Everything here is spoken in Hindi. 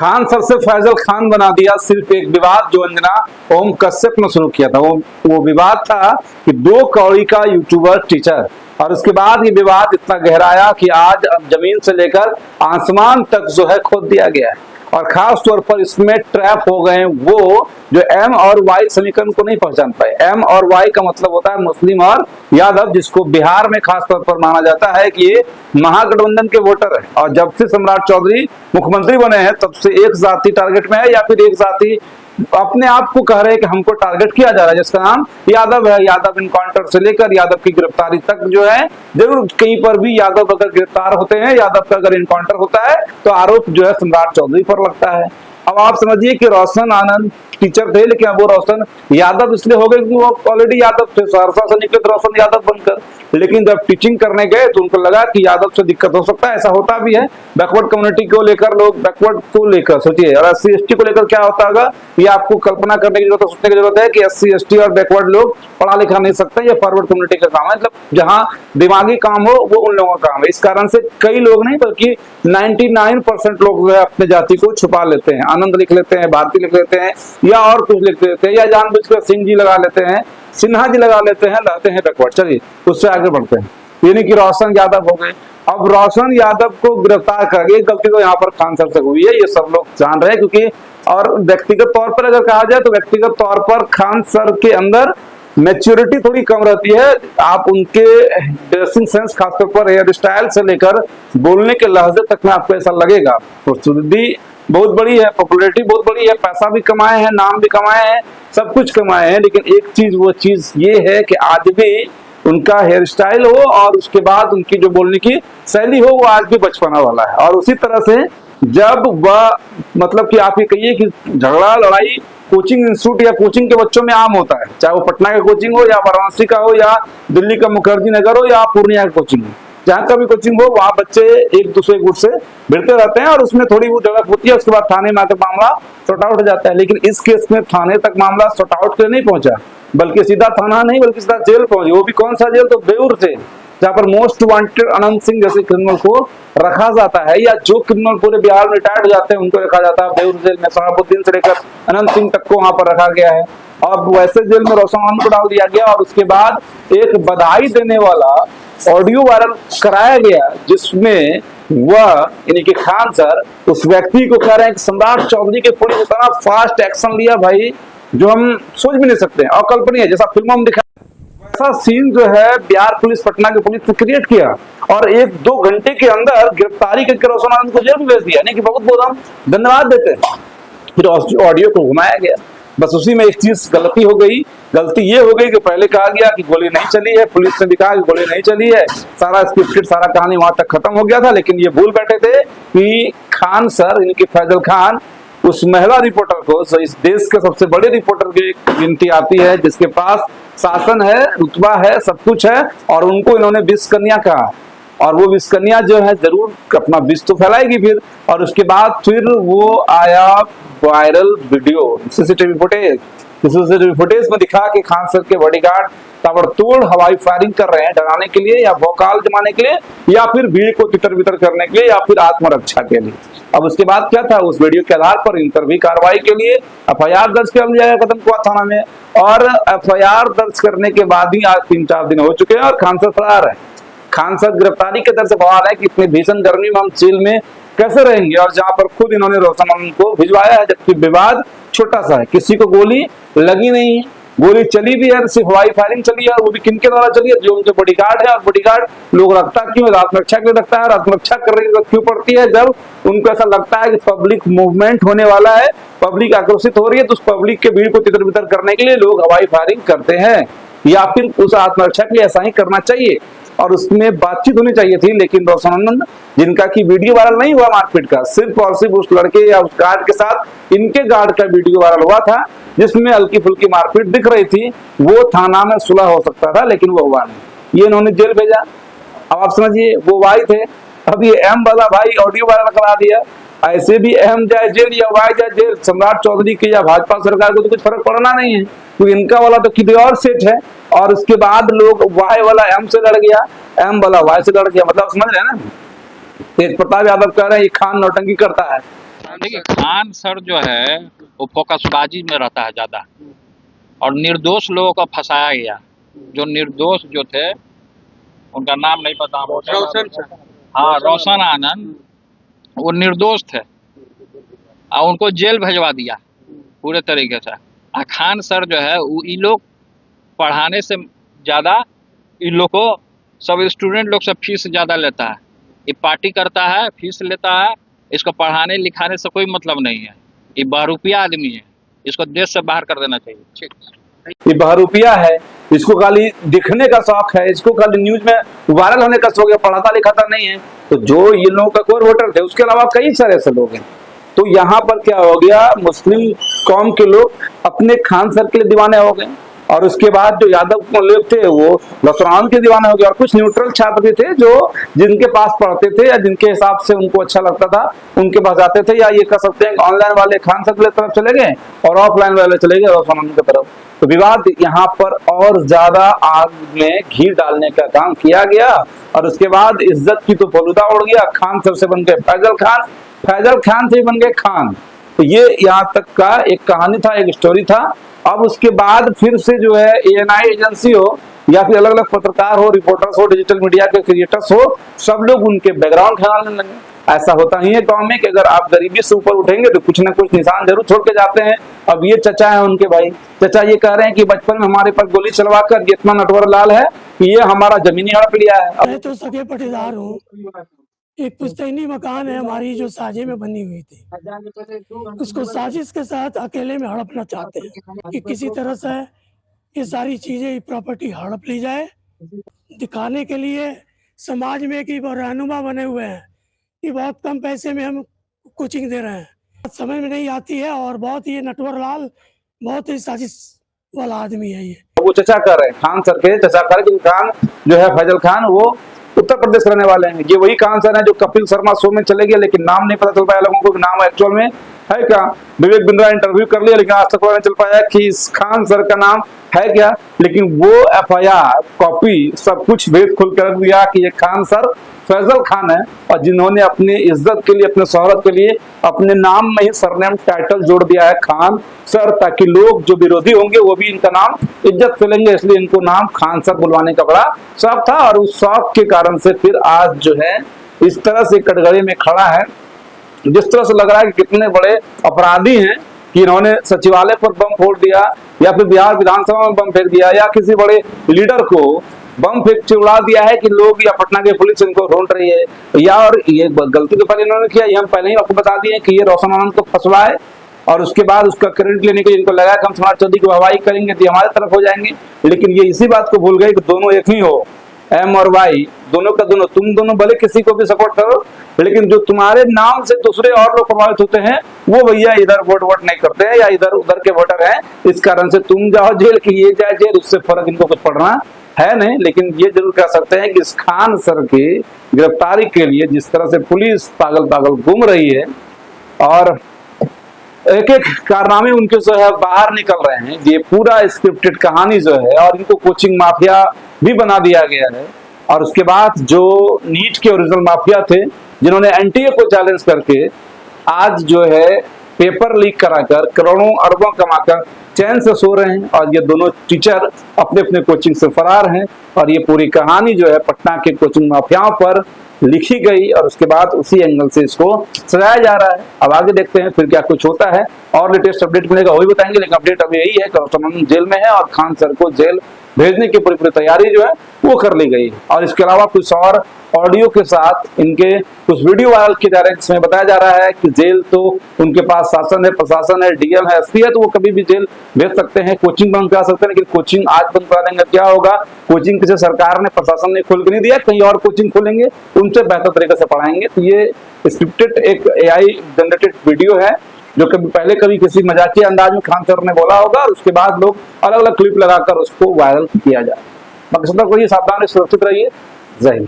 खान सर से फैजल खान बना दिया सिर्फ एक विवाद जो अंजना ओम कश्यप ने शुरू किया था। वो विवाद था कि 2 कौड़ी का यूट्यूबर टीचर, और उसके बाद ये विवाद इतना गहराया कि आज जमीन से लेकर आसमान तक जो है खोद दिया गया है। और खास तौर पर इसमें ट्रैप हो गए वो जो एम और वाई समीकरण को नहीं पहचान पाए। एम और वाई का मतलब होता है मुस्लिम और यादव, जिसको बिहार में खास तौर पर माना जाता है कि ये महागठबंधन के वोटर है। और जब से सम्राट चौधरी मुख्यमंत्री बने हैं तब से एक जाति टारगेट में है, या फिर एक जाति अपने आप को कह रहे हैं कि हमको टारगेट किया जा रहा है, जिसका नाम यादव है। यादव इनकाउंटर से लेकर यादव की गिरफ्तारी तक जो है, जरूर कहीं पर भी यादव अगर गिरफ्तार होते हैं, यादव का अगर इनकाउंटर होता है तो आरोप जो है सम्राट चौधरी पर लगता है। अब आप समझिए कि रोशन आनंद टीचर थे, लेकिन अब वो रोशन यादव इसलिए हो गए कि वो ऑलरेडी यादव थे, सहरसा से निकले तो रोशन यादव बनकर। लेकिन जब टीचिंग करने गए तो उनको लगा कि यादव से दिक्कत हो सकता है। ऐसा होता भी है, बैकवर्ड कम्युनिटी को लेकर लोग बैकवर्ड को लेकर सोचिए, और SC ST को लेकर क्या होता होगा ये आपको कल्पना करने की जरूरत है, सोचने की जरूरत है कि SC ST और बैकवर्ड लोग पढ़ा लिखा नहीं सकते, ये फॉरवर्ड कम्युनिटी का काम है। मतलब जहाँ दिमागी काम हो वो उन लोगों का काम है। इस कारण से कई लोग नहीं बल्कि 99% लोग जो है अपने जाति को छुपा लेते हैं, आनंद लिख लेते हैं, भारती लिख लेते हैं, या और कुछ लिख लेते हैं, या जानबूझकर सिंह जी लगा लेते हैं, सिन्हा जी लगा लेते हैं, लाते हैं बैकवर्ड। चलिए उससे आगे बढ़ते हैं। यानी कि रोशन यादव हो गए। अब रोशन यादव को गिरफ्तार कर गए, गलती तो यहाँ पर खान सर से हुई है, ये सब लोग जान रहे हैं। क्योंकि और व्यक्तिगत तौर पर अगर कहा जाए तो व्यक्तिगत तौर पर खान सर के अंदर मैच्योरिटी थोड़ी कम रहती है। आप उनके ड्रेसिंग सेंस, खासतौर पर हेयर स्टाइल से लेकर बोलने के लहजे तक में आपको ऐसा लगेगा। प्रसिद्धि बहुत बड़ी है, पॉपुलैरिटी बहुत बड़ी है, पैसा भी कमाए हैं, नाम भी कमाए हैं, सब कुछ कमाए हैं। लेकिन एक चीज, वो चीज ये है कि आज भी उनका हेयर स्टाइल हो और उसके बाद उनकी जो बोलने की शैली हो वो आज भी बचपना वाला है। और उसी तरह से जब वह मतलब कि आप ये कहिए कि झगड़ा लड़ाई कोचिंग इंस्टीट्यूट या कोचिंग के बच्चों में आम होता है, चाहे वो पटना का कोचिंग हो या वाराणसी का हो या दिल्ली का मुखर्जी नगर हो या पूर्णिया का कोचिंग हो, जहाँ का भी कोचिंग हो वहाँ बच्चे एक दूसरे गुट से भिड़ते रहते हैं और उसमें थोड़ी वो झड़प होती है। उसके बाद थाने में आकर मामला सॉर्ट आउट हो जाता है। लेकिन इस केस में थाने तक मामला सॉर्ट आउट के नहीं पहुंचा, बल्कि सीधा थाना नहीं बल्कि सीधा जेल पहुंचे। वो भी कौन सा जेल? तो बेउर जेल, जहाँ पर मोस्ट वांटेड अनंत सिंह जैसे क्रिमिनल को रखा जाता है, या जो क्रिमिनल पूरे बिहार में रिटायर्ड हो जाते हैं उनको रखा जाता है बेउर जेल में। शहाबुद्दीन से लेकर अनंत सिंह तक को वहां पर रखा गया है। और वैसे जेल में रोशन आनंद को डाल दिया गया। और उसके बाद एक बधाई देने वाला ऑडियो वायरल कराया गया, जिसमें वह यानी कि खान सर उस व्यक्ति को कह रहे हैं कि सम्राट चौधरी के पुलिस इतना फास्ट एक्शन लिया भाई जो हम सोच भी नहीं सकते, अकल्पनीय, जैसा फिल्मों में दिखा वैसा सीन जो है बिहार पुलिस, पटना की पुलिस ने क्रिएट किया। और 1-2 घंटे के अंदर गिरफ्तारी करके रोशन आनंद को जेल में भेज दिया। यानी कि बहुत बहुत हम धन्यवाद देते हैं। फिर ऑडियो को घुमाया गया, बस उसी में एक चीज गलती हो गई। गलती ये हो गई कि पहले कहा गया कि गोली नहीं चली है, पुलिस ने भी कहा कि गोली नहीं चली है, सारा स्क्रिप्टेड, सारा कहानी वहां तक खत्म हो गया था। लेकिन ये भूल बैठे थे कि खान सर यानी कि फैजल खान उस महिला रिपोर्टर को, इस देश के सबसे बड़े रिपोर्टर की गिनती आती है, जिसके पास शासन है, रुतबा है, सब कुछ है, और उनको इन्होंने विष कन्या कहा। और वो विष कन्या जो है जरूर अपना विष तो फैलाएगी फिर। और उसके बाद फिर वो आया वायरल वीडियो, सीसीटीवी फुटेज में दिखा कि खान सर के बॉडीगार्ड ताबड़तोड़ हवाई फायरिंग कर रहे हैं डराने के लिए, या भौकाल जमाने के लिए, या फिर भीड़ को तितर बितर करने के लिए, या फिर आत्मरक्षा के लिए। अब उसके बाद क्या था, उस वीडियो के आधार पर इन पर भी कार्रवाई के लिए FIR दर्ज कर लिया गया कदम कुआं थाना में। और FIR दर्ज करने के बाद ही आज 3-4 दिन हो चुके हैं और खान सर फरार है। खान सर गिरफ्तारी के दर से सवाल है कि इतनी भीषण गर्मी में हम जेल में कैसे रहेंगे, और जहां पर खुद इन्होंने रोशन आनंद को भिजवाया है, जबकि विवाद छोटा सा है, किसी को गोली लगी नहीं है, गोली चली भी है, सिर्फ हवाई फायरिंग चली है। और वो भी किनके द्वारा चली है? जो उनके बॉडीगार्ड है। और बॉडीगार्ड लोग रखता क्यों है? आत्मरक्षा के लिए रखता है। और आत्मरक्षा करने की जरूरत क्यों पड़ती है? जब उनको ऐसा लगता है कि पब्लिक मूवमेंट होने वाला है, पब्लिक आक्रोशित हो रही है, तो उस पब्लिक के भीड़ को तितर बितर करने के लिए लोग हवाई फायरिंग करते हैं, या फिर उस आत्मरक्षा के लिए ऐसा ही करना चाहिए। और उसमें बातचीत होनी चाहिए थी। लेकिन रोशन आनंद, जिनका की वीडियो वायरल नहीं हुआ मारपीट का, सिर्फ और सिर्फ उस लड़के या उस गार्ड के साथ इनके गार्ड का वीडियो वायरल हुआ था, जिसमें हल्की फुल्की मारपीट दिख रही थी, वो थाना में सुलह हो सकता था, लेकिन वो हुआ नहीं। ये इन्होंने जेल भेजा। अब आप समझिए, वो वाई थे, अब ये एम वाला भाई ऑडियो वायरल करा दिया। ऐसे भी एम जाए जेल या वाई जाए जेल, सम्राट चौधरी की या भाजपा सरकार को तो कुछ फर्क पड़ना नहीं है, क्योंकि इनका वाला तो किसी और सेट है। और उसके बाद लोग वाई वाला एम से लड़ गया, एम वाला वाई से लड़ गया। मतलब समझ रहे हैं ना? तेज प्रताप यादव कह रहे हैं ये खान नौटंकी करता है। देखिए खान सर जो है वो फोकसबाजी में रहता है ज़्यादा, और निर्दोष लोगों को फंसाया गया। जो निर्दोष जो थे, उनका नाम नहीं पता, हाँ, रोशन आनंद, वो निर्दोष थे और उनको जेल भेजवा दिया पूरे तरीके से। खान सर जो है वो इन लोग पढ़ाने से ज़्यादा इन लोग को सब स्टूडेंट लोग से फीस ज़्यादा लेता है। ये पार्टी करता है, फीस लेता है, इसको पढ़ाने लिखाने से कोई मतलब नहीं है। ये बहरूपिया आदमी है, इसको देश से बाहर कर देना चाहिए। ये बहरूपिया है, इसको खाली दिखने का शौक है, इसको खाली न्यूज में वायरल होने का शौक है, पढ़ाता लिखाता नहीं है। तो जो ये लोगों का कोर वोटर थे, उसके अलावा कई सारे ऐसे लोग हैं। तो यहाँ पर क्या हो गया, मुस्लिम कौम के लोग अपने खान सर के लिए दीवाने हो गए, और उसके बाद जो यादव लोग थे वो लसरान के दीवाने हो गए, और कुछ न्यूट्रल छात्र भी थे जो जिनके पास पढ़ते थे या जिनके हिसाब से उनको अच्छा लगता था उनके पास जाते थे। या ये कह सकते हैं ऑनलाइन वाले खान सर की तरफ चले गए और ऑफलाइन वाले चले गए लसरान की तरफ। तो विवाद यहाँ पर और ज्यादा आग में घी डालने का काम किया गया, और उसके बाद इज्जत की तो फलूदा उड़ गया। खान सर से बन गए फैजल खान, फैजल खान से बन गए खान। तो ये यहाँ तक का एक कहानी था, एक स्टोरी था। अब उसके बाद फिर से जो है ANI एजेंसी हो या फिर अलग अलग पत्रकार हो, रिपोर्टर्स हो, डिजिटल मीडिया के क्रिएटर्स हो, सब लोग उनके बैकग्राउंड खंगालने लगे। ऐसा होता ही है गांव में कि अगर आप गरीबी से ऊपर उठेंगे तो कुछ ना कुछ निशान जरूर छोड़ के जाते हैं। अब ये चचा है उनके भाई, चचा ये कह रहे हैं कि बचपन में हमारे पर गोली चलवाकर इतना नटवर लाल है कि ये हमारा जमीनी हड़प लिया है। मैं तो सगे पटीदार हूँ। एक पुश्तैनी मकान है हमारी जो साजे में बनी हुई थी, उसको साजिश के साथ अकेले में हड़पना चाहते हैं कि किसी तरह से ये सारी चीजें प्रॉपर्टी हड़प ली जाए, दिखाने के लिए समाज में कि वो रहनुमा बने हुए हैं कि बहुत कम पैसे में हम कोचिंग दे रहे हैं। समझ में नहीं आती है, और बहुत ही नटवर लाल बहुत ही साजिश वाला आदमी है ये। वो चचा कर रहे हैं खान सर के, चचा कर रहे खान जो है फैजल खान, वो उत्तर प्रदेश रहने वाले हैं। ये वही खान सर है जो कपिल शर्मा शो में चले गए, लेकिन नाम नहीं पता चल पाया लोगों को, नाम एक्चुअल में है क्या। विवेक बिंद्रा इंटरव्यू कर लिया, लेकिन आज तक पता नहीं चल पाया कि इस खान सर का नाम है क्या। लेकिन वो FIR कॉपी सब कुछ भेद खुल कर दिया कि ये खान सर फैजल खान है, और जिन्होंने अपनी इज्जत के लिए, अपने शोहरत के लिए अपने नाम में ही सरनेम टाइटल जोड़ दिया है खान सर, ताकि लोग जो विरोधी होंगे वो भी इनका नाम इज्जत से लेंगे। इसलिए इनको नाम खान सर बुलवाने का बड़ा शौक था, और उस शौक के कारण से फिर आज जो है इस तरह से कटघरे में खड़ा है। जिस तरह से लग रहा है कि कितने बड़े अपराधी हैं कि इन्होंने सचिवालय पर बम फोड़ दिया, या फिर बिहार विधानसभा में बम फेंक दिया, या किसी बड़े लीडर को बम फेंक के उड़ा दिया है कि लोग या पटना की पुलिस इनको ढूंढ रही है। या और ये गलती तो पहले इन्होंने किया, ये हम पहले ही आपको बता दिए कि ये रोशन आनंद को फंसवाए, और उसके बाद उसका क्रेडिट लेने के लिए इनको लगा कि हम समाज चौधरी की वाहवाही करेंगे तो हमारे तरफ हो जाएंगे। लेकिन ये इसी बात को भूल गए कि दोनों एक ही हो, M और Y दोनों का दोनों। तुम दोनों भले किसी को भी सपोर्ट करो, लेकिन जो तुम्हारे नाम से दूसरे और लोग प्रभावित होते हैं वो भैया इधर वोट नहीं करते हैं, या इधर उधर के वोटर हैं। इस कारण से तुम जाओ जेल की ये जाए जेल, उससे फर्क इनको कुछ पड़ना है नहीं। लेकिन ये जरूर कह सकते हैं कि इस खान सर की गिरफ्तारी के लिए जिस तरह से पुलिस पागल पागल घूम रही है, और एक एक कारनामे उनके जो है बाहर निकल रहे हैं, ये पूरा स्क्रिप्टेड कहानी जो है, और इनको कोचिंग माफिया भी बना दिया गया है। और उसके बाद जो नीट के ओरिजिनल माफिया थे, जिन्होंने NTA को चैलेंज करके आज जो है पेपर लीक कराकर करोड़ों अरबों कमाकर चैन से सो रहे हैं, और ये दोनों टीचर अपने अपने कोचिंग से फरार हैं। और ये पूरी कहानी जो है पटना के कोचिंग माफियाओं पर लिखी गई, और उसके बाद उसी एंगल से इसको सजाया जा रहा है। अब आगे देखते हैं फिर क्या कुछ होता है, और लेटेस्ट अपडेट मिलेगा वही बताएंगे। लेकिन अपडेट अभी यही है कि रोशन आनंद जेल में है, और खान सर को जेल भेजने की पूरी तैयारी जो है वो कर ली गई है। और इसके अलावा कुछ और ऑडियो के साथ इनके कुछ वीडियो वायरल किए जा रहे हैं, जिसमें बताया जा रहा है कि जेल तो उनके पास शासन है, प्रशासन है, DM है, SP है, तो वो कभी भी जेल भेज सकते हैं, कोचिंग बंद करा सकते हैं। लेकिन कोचिंग आज बंद करा देंगे क्या होगा, कोचिंग किसी सरकार ने, प्रशासन ने खोल के नहीं दिया, कहीं और कोचिंग खोलेंगे, उनसे बेहतर तरीके से पढ़ाएंगे। तो ये स्क्रिप्टेड एक AI जनरेटेड वीडियो है, जो कभी पहले कभी किसी मजाकिया अंदाज में खान सर ने बोला होगा, और उसके बाद लोग अलग अलग क्लिप लगाकर उसको वायरल किया जाए। बाकी सब लोग रहिए सावधान, सुरक्षित रहिए। जय हिंद।